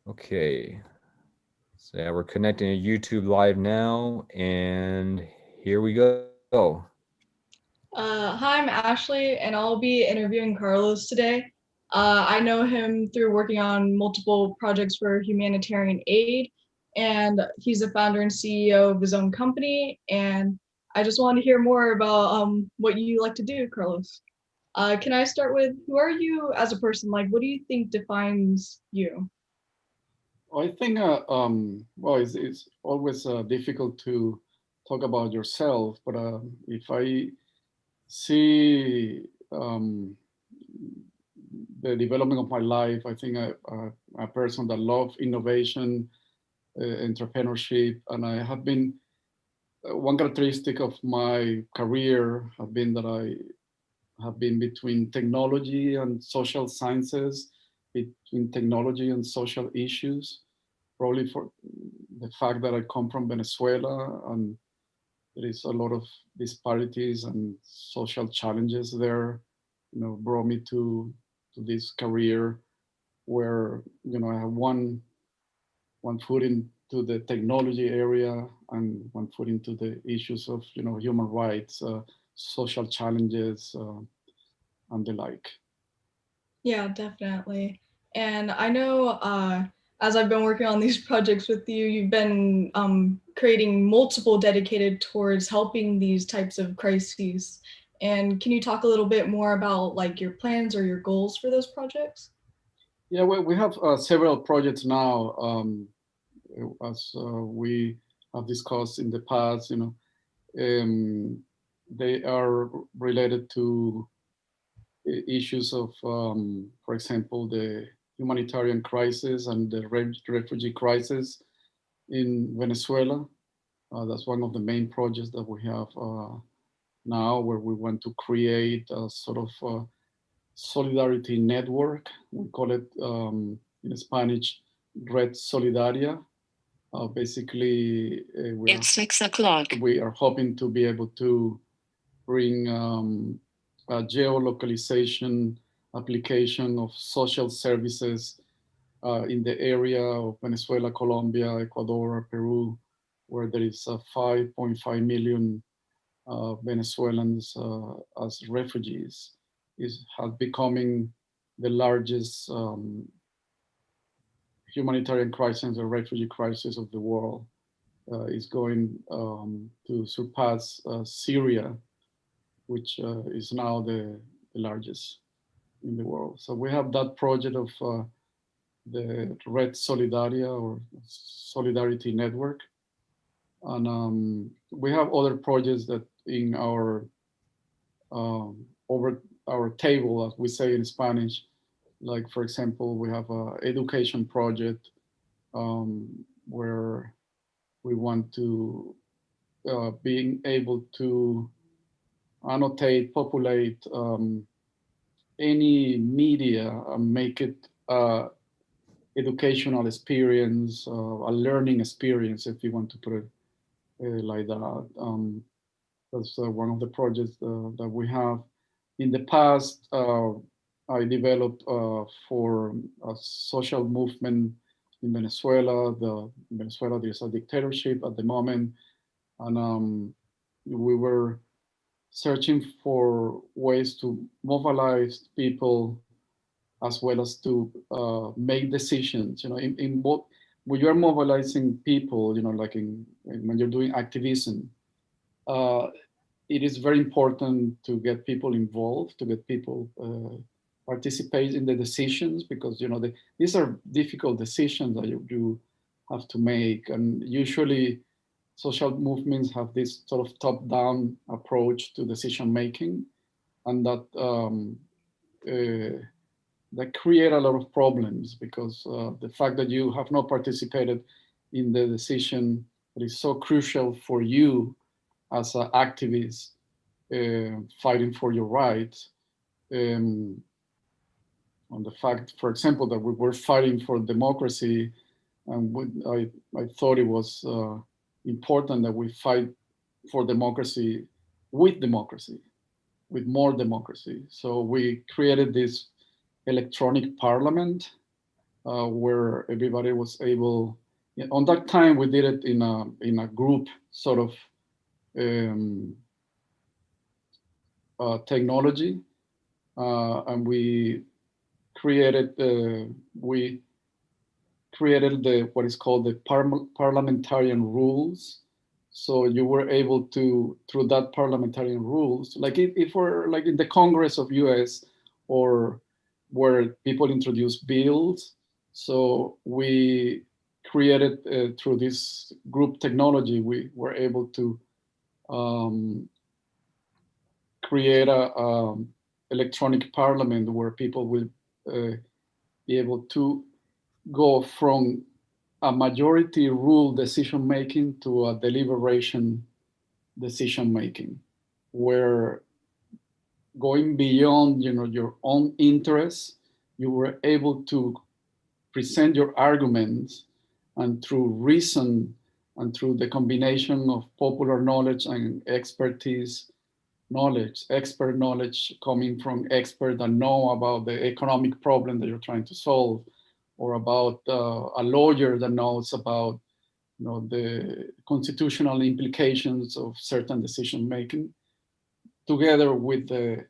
Okay, so yeah, we're connecting to YouTube live now, and here we go. Hi, I'm Ashley, and I'll be interviewing Carlos today. I know him through working on multiple projects for humanitarian aid, and he's the founder and CEO of his own company. And I just wanted to hear more about what you like to do, Carlos. Can I start with who are you as a person? Like, what do you think defines you? I think, well, it's always difficult to talk about yourself, but if I see the development of my life, I think a person that loves innovation, entrepreneurship, and I have been, one characteristic of my career have been that I have been between technology and social sciences, between technology and social issues, probably for the fact that I come from Venezuela and there is a lot of disparities and social challenges there, brought me to this career where, I have one foot into the technology area and one foot into the issues of, human rights, social challenges, and the like. Yeah, definitely. And I know as I've been working on these projects with you, you've been creating multiple dedicated towards helping these types of crises. And can you talk a little bit more about like your plans or your goals for those projects? Yeah, we have several projects now, as we have discussed in the past. Um, they are related to issues of, for example, the humanitarian crisis and the refugee crisis in Venezuela. That's one of the main projects that we have now, where we want to create a sort of solidarity network. We call it in Spanish Red Solidaria. Basically, It's 6 o'clock. we are hoping to be able to bring a geolocalization application of social services in the area of Venezuela, Colombia, Ecuador, Peru, where there is 5.5 million Venezuelans as refugees, is has becoming the largest humanitarian crisis or refugee crisis of the world. Is going to surpass Syria, which is now the largest in the world. So we have that project of the Red Solidaria or Solidarity Network. And we have other projects that in our over our table, as we say in Spanish, like for example, we have a education project where we want to being able to annotate, populate any media and make it educational experience, a learning experience, if you want to put it like that. That's one of the projects that we have. In the past, I developed for a social movement in Venezuela. Venezuela, there's a dictatorship at the moment, and we were searching for ways to mobilize people as well as to make decisions. In what when you're mobilizing people, like when you're doing activism, uh, it is very important to get people involved, to get people participate in the decisions because these are difficult decisions that you have to make, and usually social movements have this sort of top-down approach to decision making, and uh, that create a lot of problems because the fact that you have not participated in the decision that is so crucial for you as an activist fighting for your rights. Um, on the fact, for example, that we were fighting for democracy, and I thought it was important that we fight for democracy, with more democracy. So we created this electronic parliament where everybody was able. On that time, we did it in a group sort of um, technology, and created we created the what is called the parliamentarian rules. So you were able to, through that parliamentarian rules, like if we're like in the Congress of US, or where people introduce bills. So we created through this group technology, we were able to um, create a electronic parliament where people will be able to go from a majority rule decision making to a deliberation decision making, where going beyond your own interests, you were able to present your arguments, and through reason and through the combination of popular knowledge and expertise knowledge, expert knowledge coming from experts that know about the economic problem that you're trying to solve, or about a lawyer that knows about the constitutional implications of certain decision making, together with the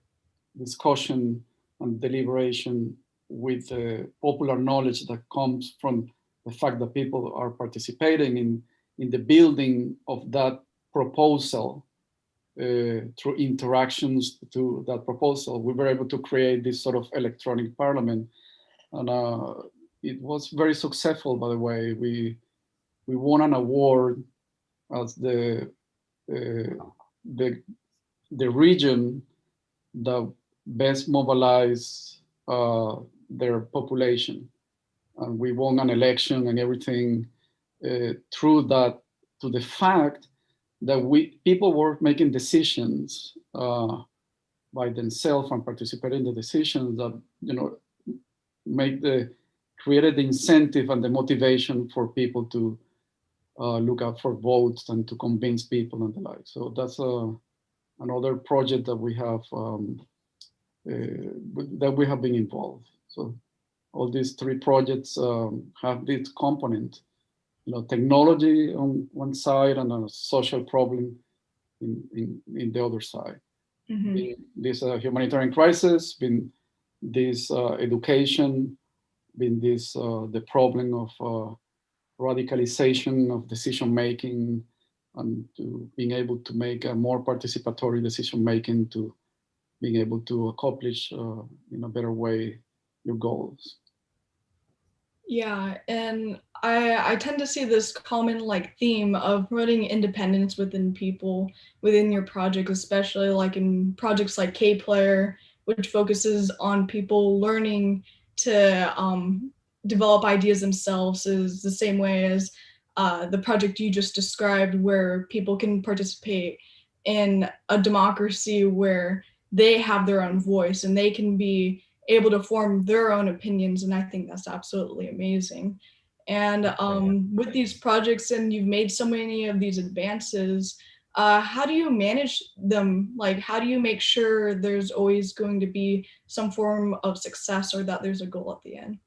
discussion and deliberation with the popular knowledge that comes from the fact that people are participating in the building of that proposal through interactions to that proposal. We were able to create this sort of electronic parliament, and it was very successful. By the way, we won an award as the the region that best mobilized their population, and we won an election and everything through that, to the fact that people were making decisions by themselves and participating in the decisions that make the created the incentive and the motivation for people to look out for votes and to convince people and the like. So that's another project that we have been involved. So all these three projects have this component, technology on one side and a social problem in the other side. Mm-hmm. This humanitarian crisis, been this education, been this the problem of radicalization of decision making, and to being able to make a more participatory decision making, to being able to accomplish in a better way your goals. Yeah, and I tend to see this common like theme of promoting independence within people within your project, especially like in projects like K Player, which focuses on people learning to develop ideas themselves, is the same way as the project you just described, where people can participate in a democracy where they have their own voice and they can be able to form their own opinions, and I think that's absolutely amazing. And with these projects, and you've made so many of these advances, how do you manage them? Like, how do you make sure there's always going to be some form of success, or that there's a goal at the end?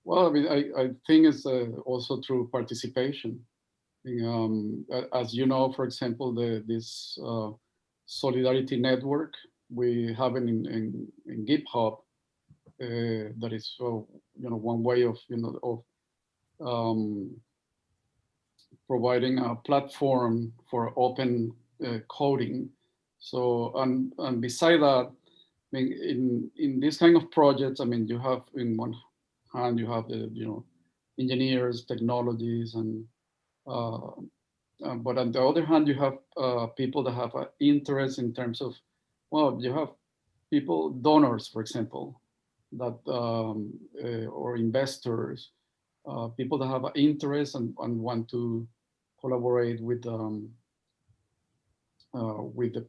Well, I mean, I think it's also through participation. As you know, for example, this solidarity network we have in GitHub, that is one way of um, providing a platform for open coding. So and beside that, I mean, in this kind of projects, I mean, you have in one hand you have the engineers, technologies, and but on the other hand, you have people that have an interest in terms of, well, you have people, donors, for example, that or investors, people that have an interest and want to collaborate with the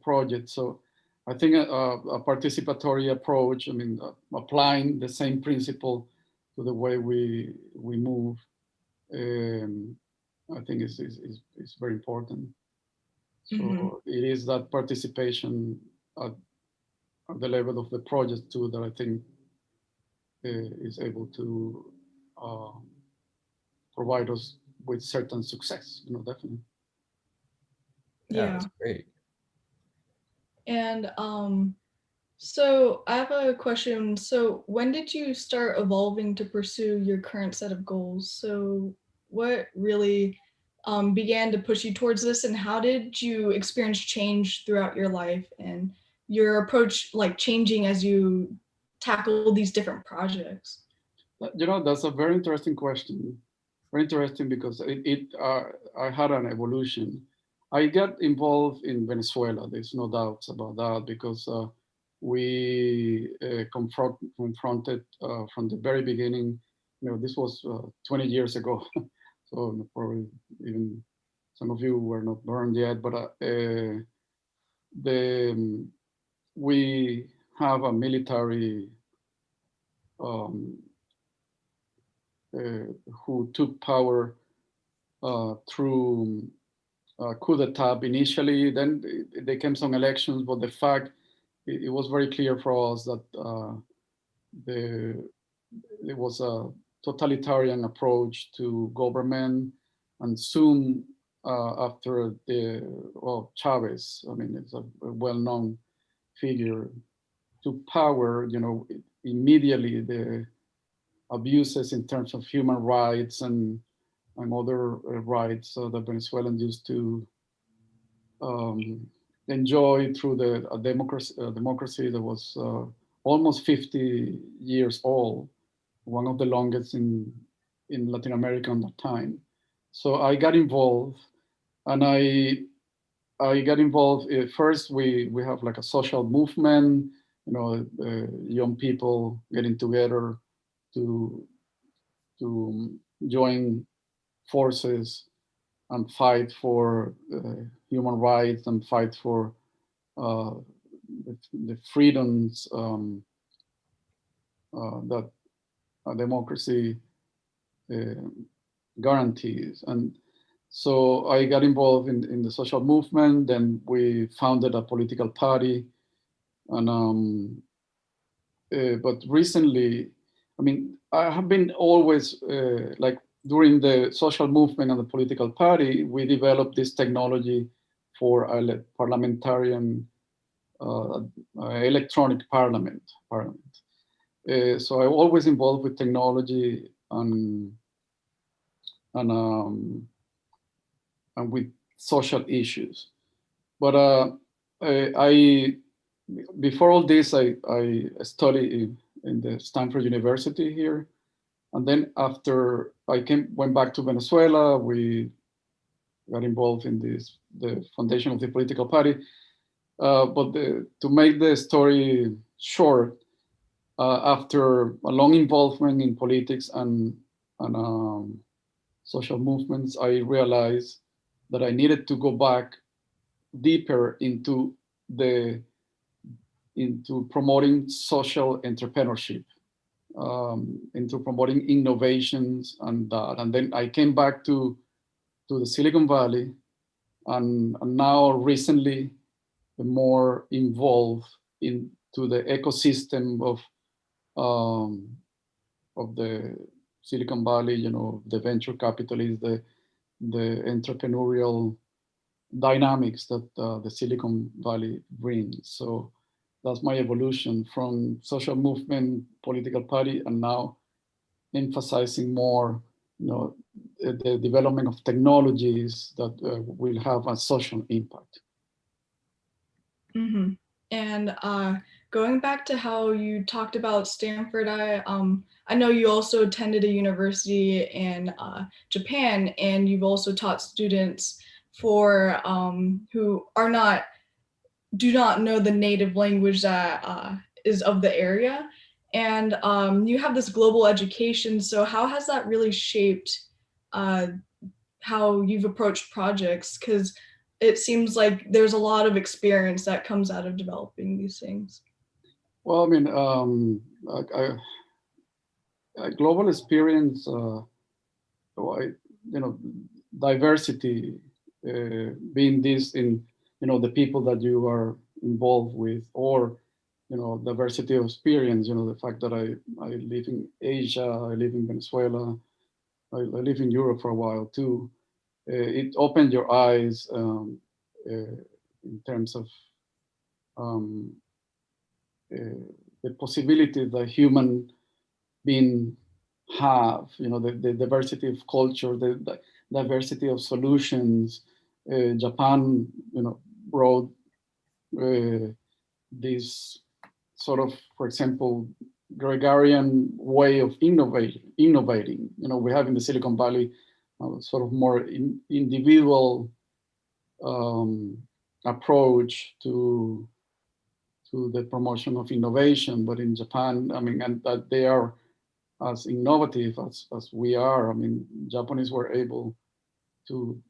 project. So I think a participatory approach, I mean, applying the same principle to the way we move, um, I think is very important. So Mm-hmm. it is that participation at the level of the project too that I think is able to provide us with certain success, definitely. Yeah, that's great. And so I have a question. So when did you start evolving to pursue your current set of goals? So what really began to push you towards this, and how did you experience change throughout your life and your approach like changing as you tackle these different projects? That's a very interesting question. Very interesting because I had an evolution. I got involved in Venezuela. There's no doubts about that because we confronted from the very beginning. This was 20 years ago, so probably even some of you were not born yet. But the we have a military um, who took power through coup d'etat initially. Then there came some elections, but the fact it was very clear for us that the it was a totalitarian approach to government, and soon after Chavez, I mean, it's a well-known figure, to power. Immediately the abuses in terms of human rights and other rights that Venezuelans used to um, enjoy through the democracy that was almost 50 years old, one of the longest in Latin America at that time. So I got involved, and I got involved. First, we have like a social movement, young people getting together to to join forces and fight for human rights and fight for uh, the freedoms that a democracy uh, guarantees. And so I got involved in the social movement. Then we founded a political party. And but recently, I mean, I have been always like during the social movement and the political party, we developed this technology for a parliamentarian electronic parliament. So I'm always involved with technology and, um, and with social issues. But I before all this, I studied in the Stanford University here, and then after I went back to Venezuela, we got involved in the foundation of the political party. But to make the story short, after a long involvement in politics and social movements, I realized that I needed to go back deeper the into promoting social entrepreneurship, into promoting innovations and that. And then I came back to the Silicon Valley, and now recently more involved into the ecosystem of the Silicon Valley, the venture capitalists, the entrepreneurial dynamics that the Silicon Valley brings. So that's my evolution from social movement, political party, and now emphasizing more, the development of technologies that will have a social impact. Mm-hmm. And going back to how you talked about Stanford, I know you also attended a university in Japan, and you've also taught students for who do not know the native language that is of the area. And you have this global education. So how has that really shaped uh, how you've approached projects? Because it seems like there's a lot of experience that comes out of developing these things. Well, I mean, global experience, diversity, being this in, the people that you are involved with, or diversity of experience, the fact that I live in Asia, I live in Venezuela, I live in Europe for a while too. It opened your eyes in terms of um, the possibility that human being have, the diversity of culture, the diversity of solutions. Japan, brought this sort of, for example, gregarian way of innovating. We have in the Silicon Valley sort of more individual um, approach to the promotion of innovation. But in Japan, I mean, and that they are as innovative as we are. I mean, Japanese were able to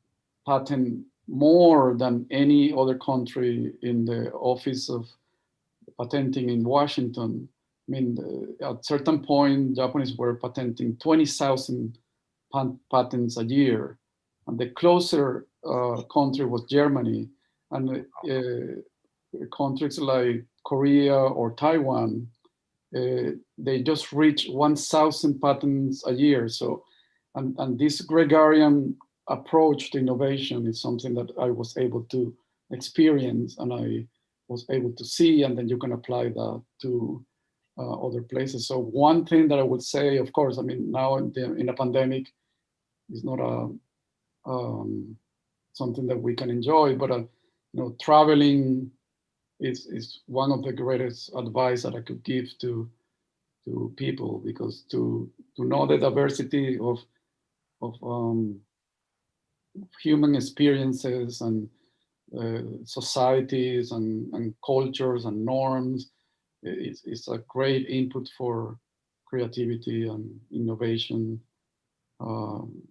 patent more than any other country in the Office of Patenting in Washington. I mean, at certain point, Japanese were patenting 20,000 patents a year. And the closer country was Germany. And countries like Korea or Taiwan, they just reach 1,000 patents a year. So, and this gregarian approach to innovation is something that I was able to experience and I was able to see, and then you can apply that to other places. So one thing that I would say, of course, I mean, now in a pandemic, is not something that we can enjoy, but traveling is one of the greatest advice that I could give to people, because to know the diversity of human experiences and societies and cultures and norms is a great input for creativity and innovation, um,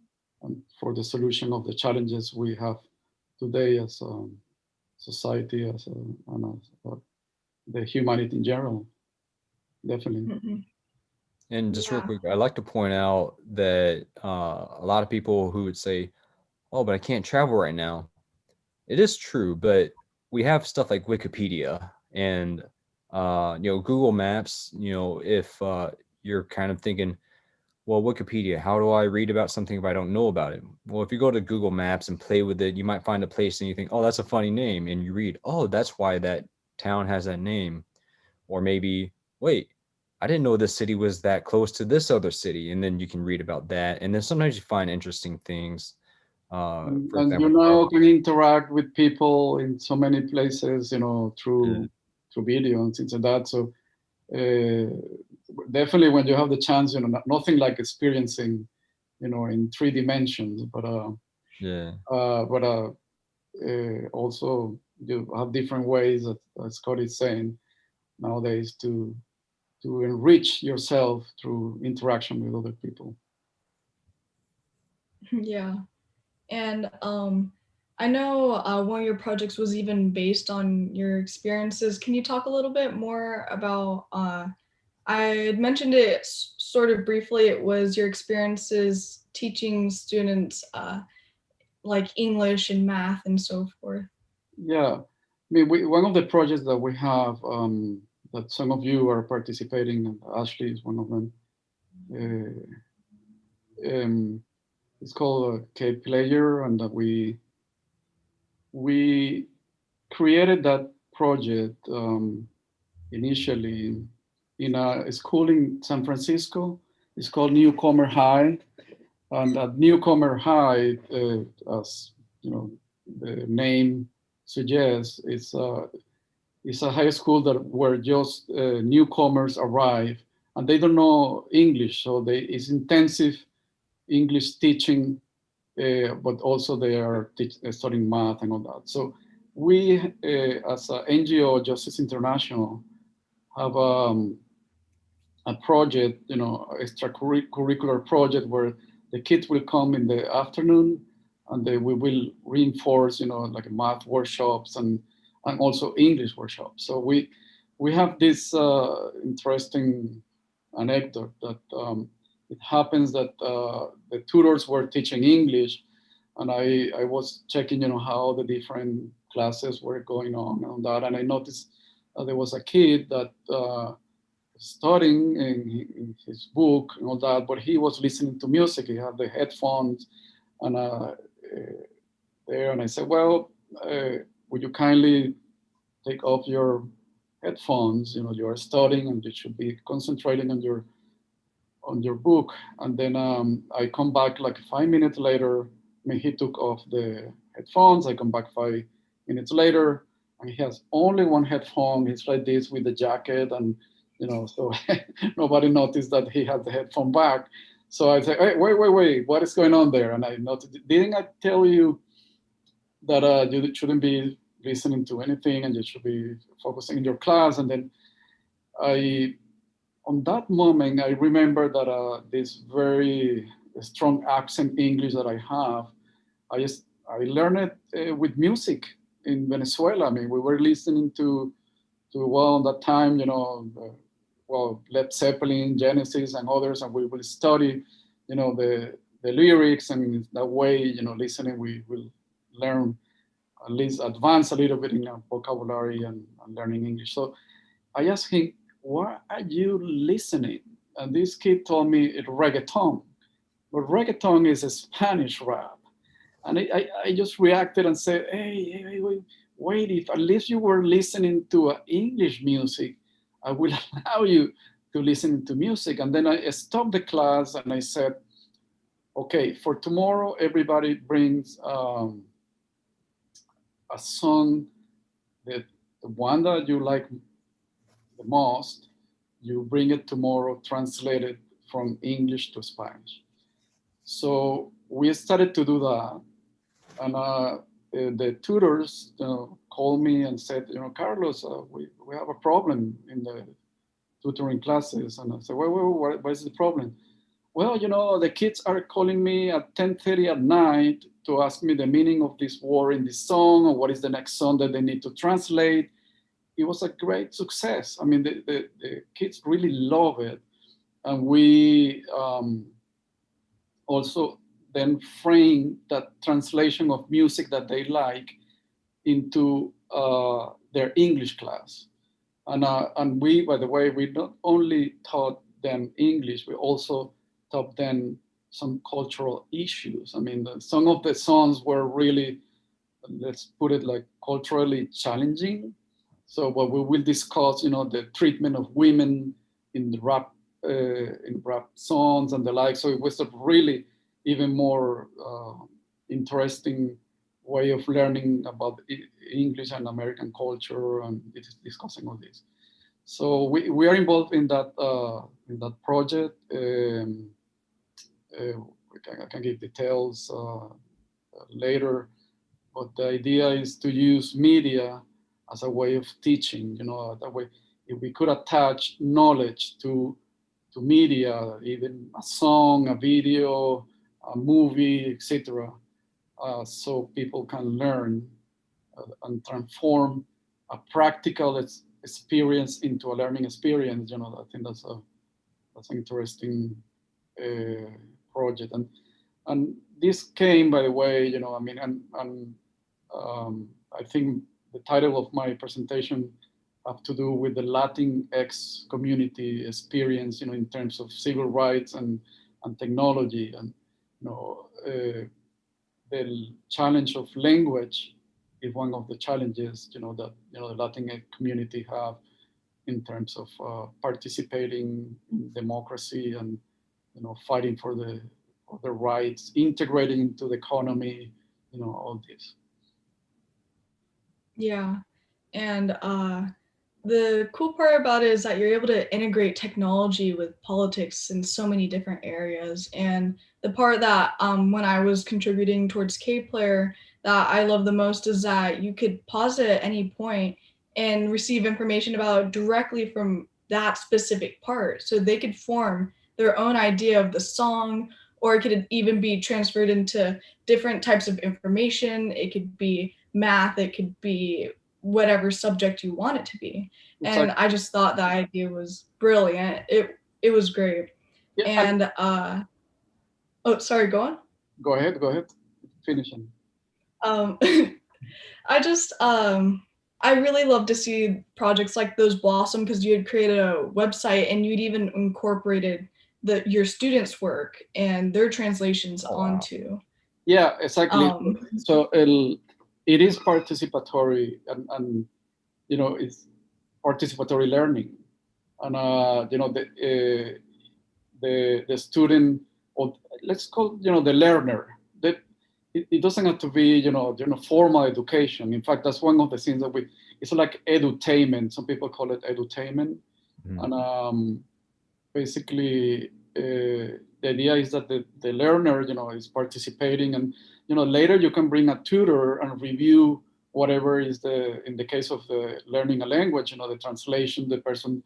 and for the solution of the challenges we have today as a society, and as the humanity in general. Definitely. Mhm. And just real Yeah. quick, I'd like to point out that a lot of people who would say, "Oh, but I can't travel right now." It is true, but we have stuff like Wikipedia and Google Maps. If you're kind of thinking, well, Wikipedia, how do I read about something if I don't know about it? Well, if you go to Google Maps and play with it, you might find a place and you think, oh, that's a funny name. And you read, oh, that's why that town has that name. Or maybe, wait, I didn't know this city was that close to this other city. And then you can read about that. And then sometimes you find interesting things. For And you example, now can interact with people in so many places, yeah, through video and things like that. So uh, definitely, when you have the chance, nothing like experiencing, in 3 dimensions, yeah. also you have different ways, as Scott is saying nowadays, to enrich yourself through interaction with other people. Yeah. And I know one of your projects was even based on your experiences. Can you talk a little bit more about? I had mentioned it sort of briefly. It was your experiences teaching students like English and math and so forth. Yeah, I mean, one of the projects that we have, that some of you are participating, and Ashley is one of them. Uh, it's called K Player, and that we created that project initially in a school in San Francisco. It's called Newcomer High, and at Newcomer High, as you know, the name suggests, it's a high school that where just newcomers arrive and they don't know English, so it's intensive English teaching, but also they are studying math and all that. So we, as an NGO, Justice International, have a project, extracurricular project where the kids will come in the afternoon and we will reinforce, like math workshops and also English workshops. So we have this interesting anecdote that it happens that the tutors were teaching English, and I was checking, how the different classes were going on that, and I noticed there was a kid that studying in his book and all that, but he was listening to music. He had the headphones and there, and I said, well, would you kindly take off your headphones? You know, you are studying and you should be concentrating on your book. And then I come back like 5 minutes later. I mean, he took off the headphones. I come back 5 minutes later, and he has only one headphone. He's like this with the jacket, and so nobody noticed that he had the headphone back. So I say, hey, wait, what is going on there? And I noticed, didn't I tell you that you shouldn't be listening to anything and you should be focusing in your class? And then on that moment, I remember that this very strong accent English that I have, I learned it with music in Venezuela. I mean, we were listening to well, at that time, Led Zeppelin, Genesis, and others, and we will study, the lyrics, and that way, listening, we will learn, at least advance a little bit in our vocabulary and learning English. So I asked him, "What are you listening?" And this kid told me it's reggaeton, but reggaeton is a Spanish rap. And I just reacted and said, hey, wait, if at least you were listening to English music, I will allow you to listen to music. And then I stopped the class and I said, okay, for tomorrow, everybody brings a song, that the one that you like the most, you bring it tomorrow, translated from English to Spanish. So we started to do that. And the tutors called me and said, Carlos, we have a problem in the tutoring classes. And I said, what is the problem? Well, the kids are calling me at 10:30 at night to ask me the meaning of this word in this song, or what is the next song that they need to translate. It was a great success. I mean, the kids really love it. And we also then frame that translation of music that they like into their English class. And we, by the way, we not only taught them English, we also taught them some cultural issues. I mean, some of the songs were really, let's put it like, culturally challenging. So what we will discuss, the treatment of women in the rap songs and the like. So it was a really even more interesting way of learning about English and American culture, and discussing all this. So we are involved in that project. I can give details later, but the idea is to use media as a way of teaching. That way, if we could attach knowledge to media, even a song, a video, a movie, etc., so people can learn and transform a practical experience into a learning experience. I think that's an interesting project. And this came, by the way, I think the title of my presentation have to do with the Latinx community experience, in terms of civil rights and technology. And the challenge of language is one of the challenges, that the Latinx community have in terms of participating in democracy and fighting for the rights, integrating into the economy, all this. Yeah, and the cool part about it is that you're able to integrate technology with politics in so many different areas. And the part that when I was contributing towards K-Player that I love the most is that you could pause it at any point and receive information about it directly from that specific part. So they could form their own idea of the song, or it could even be transferred into different types of information. It could be math, it could be whatever subject you want it to be. And I just thought the idea was brilliant. It was great. Yeah, and oh, sorry, go on. Go ahead. Finish. I just I really love to see projects like those blossom because you had created a website and you'd even incorporated your students' work and their translations Oh, wow. onto. Yeah, exactly. Um, So it is participatory, and it's participatory learning, and the student, or let's call the learner. That it doesn't have to be formal education. In fact, that's one of the things that it's like edutainment. Some people call it edutainment, Mhm. and basically the idea is that the learner is participating, and later you can bring a tutor and review whatever is in the case of learning a language, the translation, the person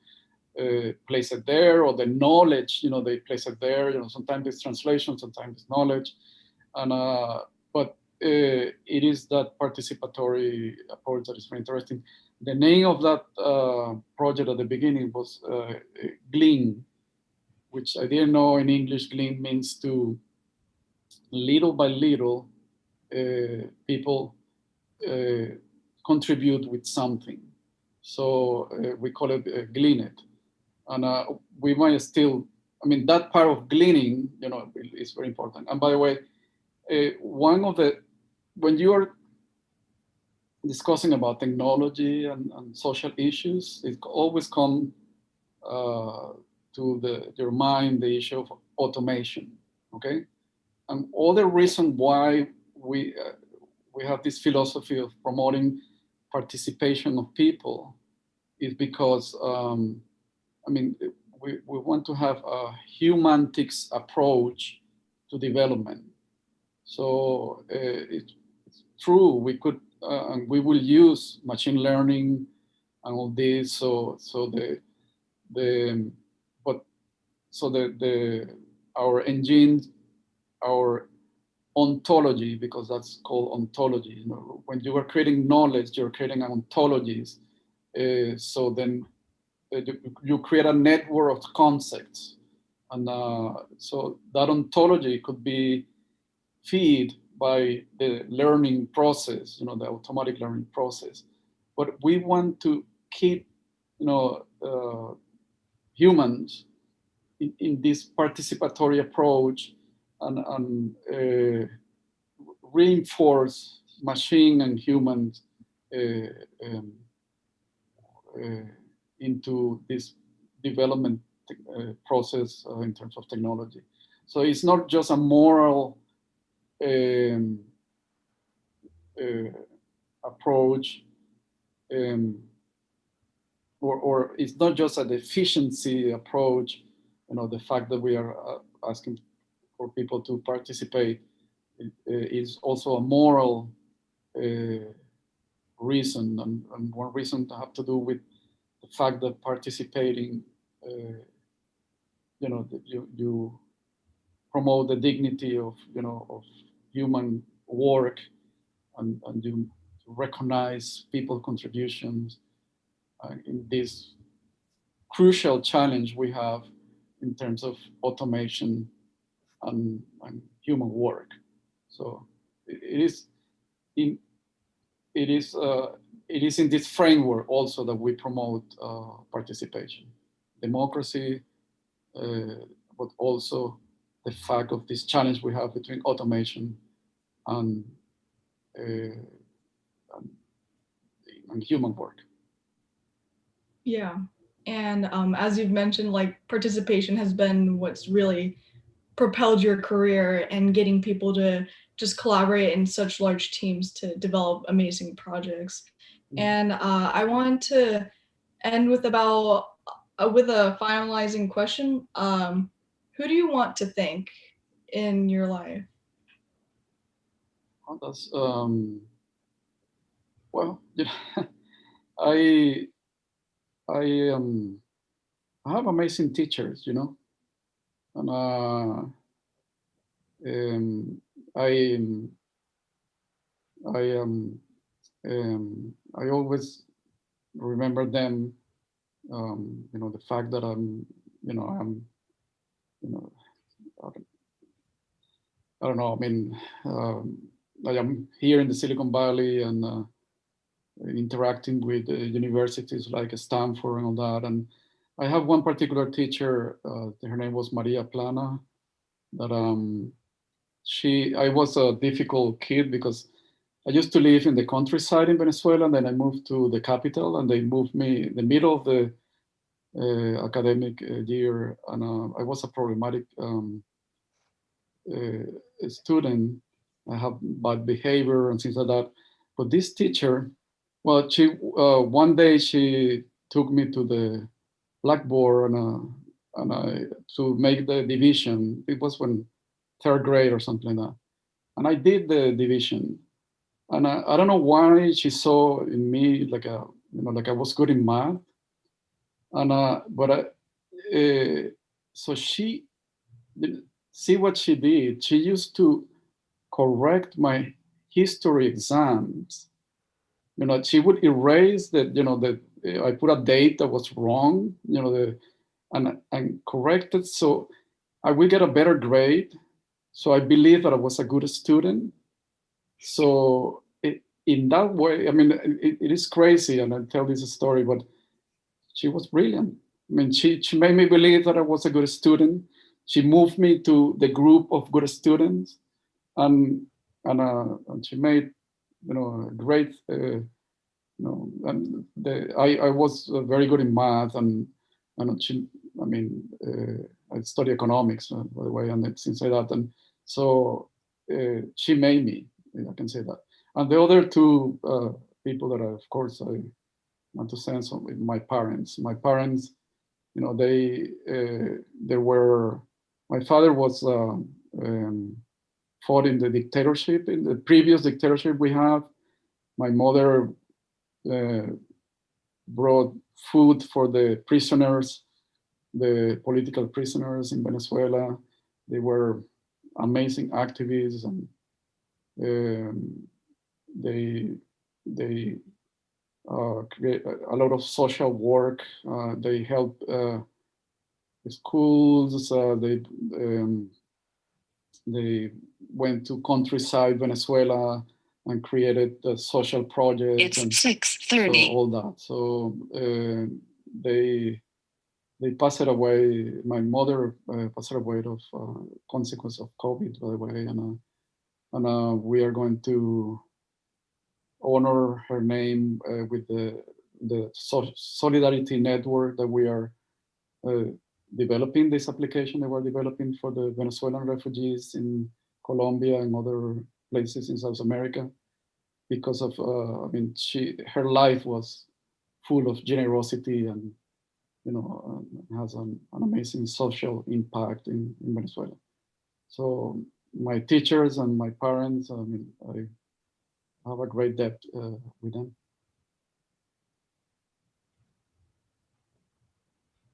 place it there, or the knowledge, they place it there. Sometimes it's translation, sometimes it's knowledge, and but it is that participatory approach that is very interesting. The name of that project at the beginning was Glean, which I didn't know in English. Glean means to little by little people uh, contribute with something. So we call it Glean it. And we might still, I mean, that part of gleaning, is very important. And by the way, one of the, when you are discussing about technology and social issues, it always comes to your mind the issue of automation. Okay, and other reason why we have this philosophy of promoting participation of people is because I mean, we want to have a humanistics approach to development. So it's true, we could, and we will use machine learning and all this. So the but so the our engine, our ontology, because that's called ontology. When you are creating knowledge, you're creating ontologies. So then you create a network of concepts, and so that ontology could be feed by the learning process, the automatic learning process. But we want to keep, humans in this participatory approach, and reinforce machine and human uh, um, uh, into this development process in terms of technology. So it's not just a moral um, uh, approach, um, or it's not just an efficiency approach. The fact that we are asking for people to participate is also a moral reason, and one reason to have to do with the fact that participating, you promote the dignity of human work, and you recognize people's contributions in this crucial challenge we have in terms of automation and human work. So it is in it is it is in this framework also that we promote participation, democracy, but also the fact of this challenge we have between automation and uh, and, and human work. yeah. And as you've mentioned, like participation has been what's really propelled your career and getting people to just collaborate in such large teams to develop amazing projects. And I want to end with with a finalizing question. Who do you want to thank in your life? Oh, that's well, I I I have amazing teachers, and um, I I I always remember them. The fact that I'm, you know, I don't, I don't know. I mean, I am here in the Silicon Valley, and interacting with universities like Stanford and all that. And I have one particular teacher, her name was Maria Plana, that I was a difficult kid because I used to live in the countryside in Venezuela, and then I moved to the capital, and they moved me in the middle of the academic year, and I was a problematic student. I have bad behavior and things like that. But this teacher, well, she one day she took me to the blackboard to make the division. It was when third grade or something like that, and I did the division. And I don't know why she saw in me like like I was good in math, and so she see what she did. She used to correct my history exams. She would erase that. That I put a date that was wrong. And correct it so I will get a better grade. So I believe that I was a good student. So in that way, I mean, it is crazy, and I tell this story, but she was brilliant. I mean, she made me believe that I was a good student. She moved me to the group of good students, and and she made a great and I was very good in math, and she, I mean, I study economics by the way, and things like that, and so she made me. I can say that. And the other two people that of course I want to send some, my parents. My parents, they were. My father was fought in the dictatorship, in the previous dictatorship we have. My mother brought food for the prisoners, the political prisoners in Venezuela. They were amazing activists, and they create a lot of social work. They help schools. They went to countryside Venezuela and created social projects. It's and 6:30. all that. So they passed away. My mother passed away of consequence of COVID, by the way, and we are going to honor her name with the solidarity network that we are developing. This application that we're developing for the Venezuelan refugees in Colombia and other places in South America, because of I mean, her life was full of generosity, and has an amazing social impact in Venezuela. So my teachers and my parents, I mean, I have a great debt with them.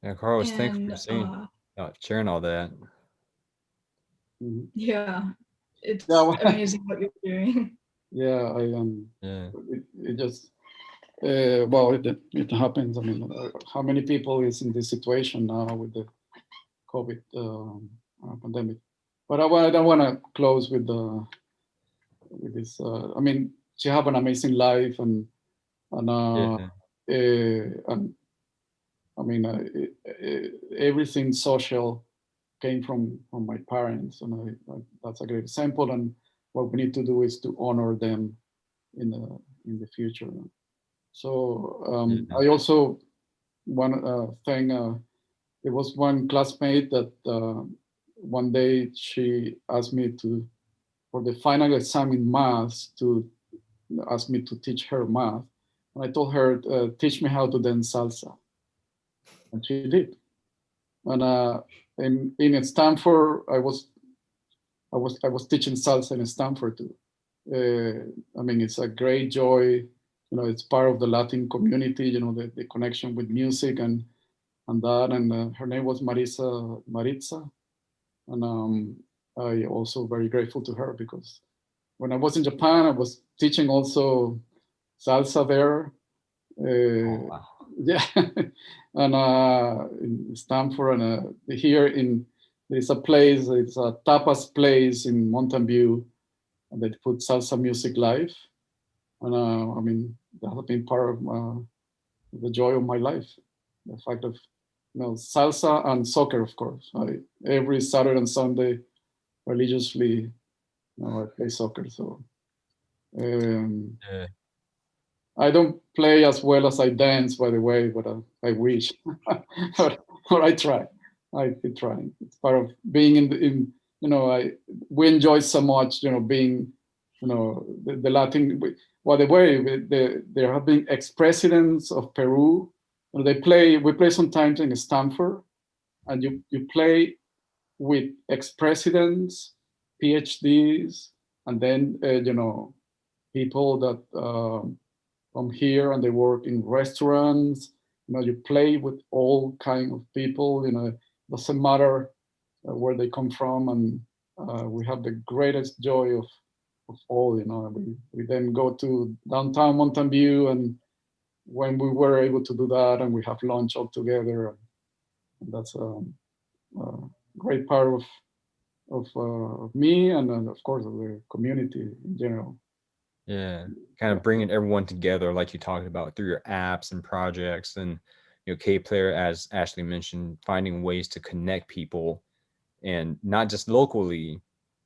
Yeah, Carlos, thanks And for sharing all that. yeah, it's Yeah, amazing what you're doing. yeah, I Yeah. it just well, it happens. I mean, how many people is in this situation now with the COVID pandemic? But I don't want to close with this. I mean, she have an amazing life, and Yeah. and I mean, everything social came from my parents, and that's a great example. And what we need to do is to honor them in the future. So Yeah. I also one thing. There was one classmate that one day she asked me for the final exam in math, to ask me to teach her math, and I told her, teach me how to dance salsa, and she did. And in Stanford, I was teaching salsa in Stanford too. I mean, it's a great joy. It's part of the Latin community. The connection with music and that. And her name was Maritza, and I also very grateful to her, because when I was in Japan, I was teaching also salsa there. Oh, wow. Yeah, and in Stanford, and here there's a place. It's a tapas place in Mountain View, and they put salsa music live, and I mean, that has been part of the joy of my life. The fact of salsa and soccer, of course. Every Saturday and Sunday, religiously, I play soccer. So Yeah. I don't play as well as I dance, by the way, but I wish, or I try. I keep trying. It's part of being in we enjoy so much, being, the Latin. By the way, there have been ex-presidents of Peru. We play sometimes in Stanford, and you play with ex-presidents, PhDs, and then people that come here and they work in restaurants. You play with all kind of people. It doesn't matter where they come from, and we have the greatest joy of all. We then go to downtown Mountain View, and when we were able to do that, and we have lunch all together, and that's a great part of me, and then of course of the community in general. Yeah, kind of bringing everyone together, like you talked about, through your apps and projects, and K Player, as Ashley mentioned, finding ways to connect people, and not just locally,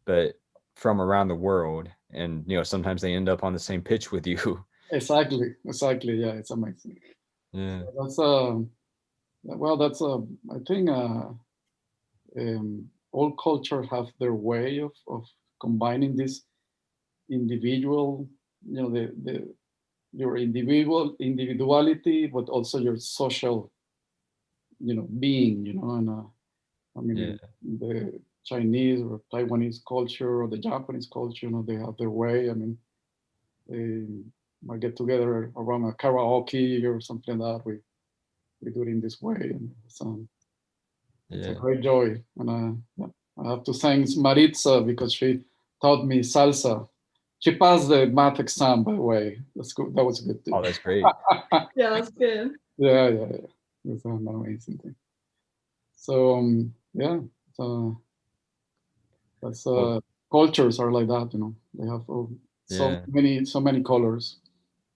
but from around the world. And sometimes they end up on the same pitch with you. Exactly. Yeah, it's amazing. Yeah, So that's I think all cultures have their way of combining this individual, your individuality, but also your social, being, and I yeah, mean, the Chinese or Taiwanese culture or the Japanese culture, they have their way. I mean, they might get together around a karaoke or something like that. We do it in this way, and it's a yeah. great joy. And yeah, I have to thank Maritza because she taught me salsa. She passed the math exam, by the way. That's good. That was good too. Oh, that's great. Yeah, that's good. Yeah. It's an amazing thing. So yeah, so that's Well, cultures are like that. They have so yeah, many colors.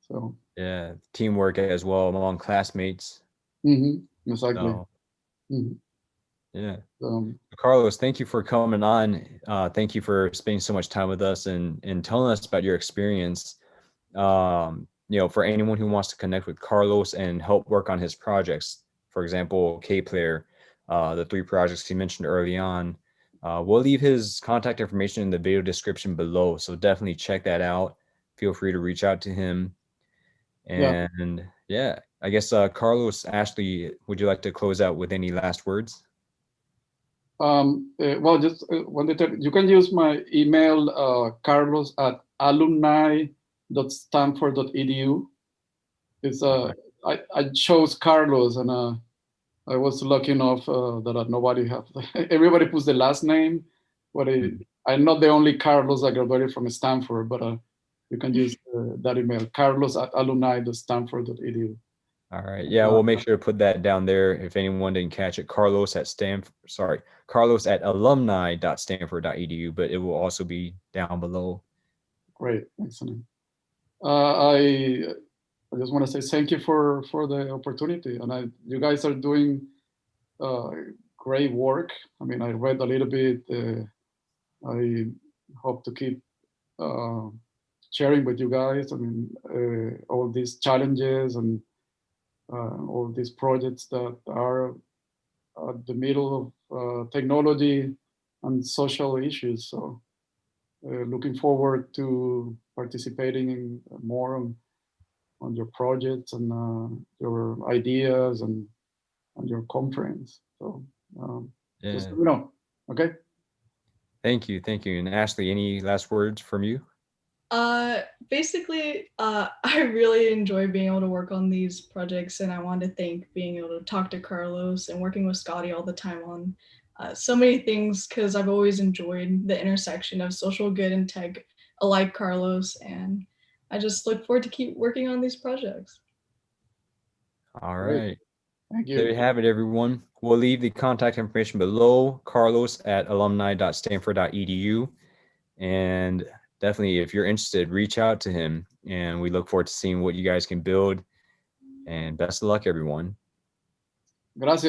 So yeah. Teamwork as well among classmates. exactly. So Mhm. yeah. Um, Carlos, thank you for coming on. Thank you for spending so much time with us and telling us about your experience. For anyone who wants to connect with Carlos and help work on his projects, for example, K Player, the 3 projects he mentioned early on, we'll leave his contact information in the video description below. So definitely check that out. Feel free to reach out to him. yeah. And yeah, I guess Carlos, Ashley, would you like to close out with any last words? Well, just you can use my email, carlos at alumni.stanford.edu. It's All right. I chose Carlos, and I was lucky enough that nobody have everybody puts the last name, but I'm not the only Carlos that graduated from Stanford. But you can use that email, carlos at alumni.stanford.edu. All right. Yeah, we'll make sure to put that down there if anyone didn't catch it. Carlos at alumni.stanford.edu, but it will also be down below. Great, excellent. I just want to say thank you for the opportunity, and you guys are doing uh, great work. I mean, I read a little bit. I hope to keep uh, sharing with you guys. I mean, all these challenges and all these projects that are at the middle of technology and social issues. So, looking forward to participating in more on your projects and your ideas and your conference. So, just Yeah. let me know. Okay. Thank you. Thank you. And Ashley, any last words from you? Basically, I really enjoy being able to work on these projects, and I want to thank being able to talk to Carlos and working with Scotty all the time on so many things, because I've always enjoyed the intersection of social good and tech, alike Carlos, and I just look forward to keep working on these projects. All Great. right. Thank There you. you have it, everyone. We'll leave the contact information below, Carlos at alumni.stanford.edu. And definitely, if you're interested, reach out to him. and we look forward to seeing what you guys can build. And best of luck, everyone. Gracias.